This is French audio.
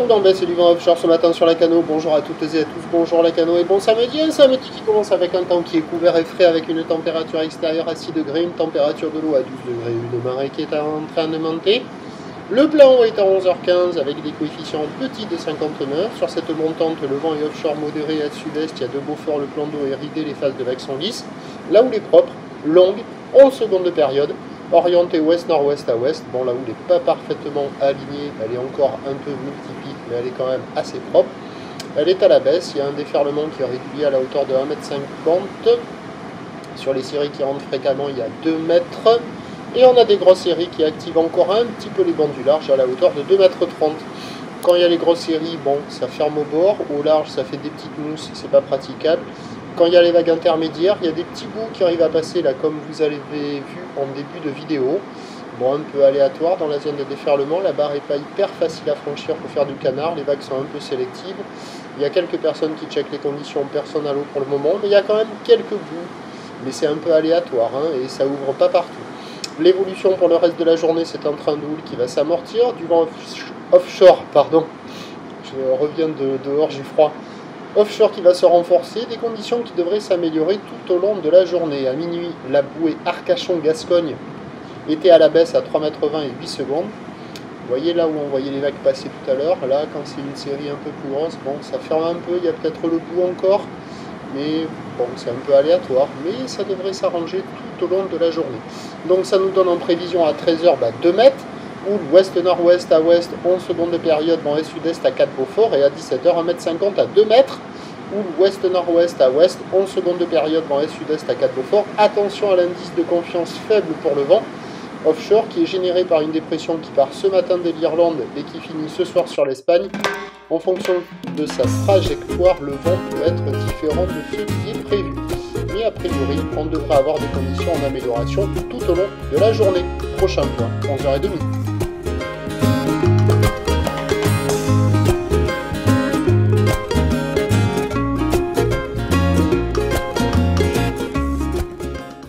Donc dans c'est du vent offshore ce matin sur la Cano. Bonjour à toutes et à tous, bonjour la Cano et bon samedi. Un samedi qui commence avec un temps qui est couvert et frais avec une température extérieure à 6 degrés, une température de l'eau à 12 degrés, une marée qui est en train de monter. Le plan est à 11h15 avec des coefficients petits de 59. Sur cette montante, le vent est offshore modéré à sud-est. Il y a de beaux forts, le plan d'eau est ridé, les phases de vagues sont lisses. Là où il est propre, longue, 11 secondes de période. Orientée ouest-nord-ouest à ouest, bon là où il n'est pas parfaitement alignée, elle est encore un peu multiplique, mais elle est quand même assez propre. Elle est à la baisse, il y a un déferlement qui est régulier à la hauteur de 1,50 m. Sur les séries qui rentrent fréquemment, il y a 2 mètres. Et on a des grosses séries qui activent encore un petit peu les bancs du large à la hauteur de 2,30 m. Quand il y a les grosses séries, bon, ça ferme au bord, au large ça fait des petites mousses, c'est pas praticable. Quand il y a les vagues intermédiaires, il y a des petits bouts qui arrivent à passer, là, comme vous avez vu en début de vidéo. Bon, un peu aléatoire dans la zone de déferlement. La barre n'est pas hyper facile à franchir pour faire du canard. Les vagues sont un peu sélectives. Il y a quelques personnes qui checkent les conditions, personne à l'eau pour le moment. Mais il y a quand même quelques bouts. Mais c'est un peu aléatoire, hein, et ça ouvre pas partout. L'évolution pour le reste de la journée, c'est un train de houle qui va s'amortir. Du vent offshore, pardon. Je reviens de dehors, j'ai froid. Offshore qui va se renforcer, des conditions qui devraient s'améliorer tout au long de la journée. À minuit, la bouée Arcachon-Gascogne était à la baisse à 3,20 m et 8 secondes. Vous voyez là où on voyait les vagues passer tout à l'heure, là quand c'est une série un peu plus grosse, bon ça ferme un peu, il y a peut-être le bout encore, mais bon c'est un peu aléatoire, mais ça devrait s'arranger tout au long de la journée. Donc ça nous donne en prévision à 13 h 2 mètres, ou ouest-nord-ouest à ouest, 11 secondes de période, vent est-sud-est à 4 Beaufort, et à 17 h 1,50 m à 2 mètres, ou ouest-nord-ouest à ouest, 11 secondes de période, vent est-sud-est à 4 Beaufort. Attention à l'indice de confiance faible pour le vent offshore qui est généré par une dépression qui part ce matin de l'Irlande et qui finit ce soir sur l'Espagne. En fonction de sa trajectoire, le vent peut être différent de ce qui est prévu. Mais a priori, on devrait avoir des conditions en amélioration tout au long de la journée. Prochain point, 11h30.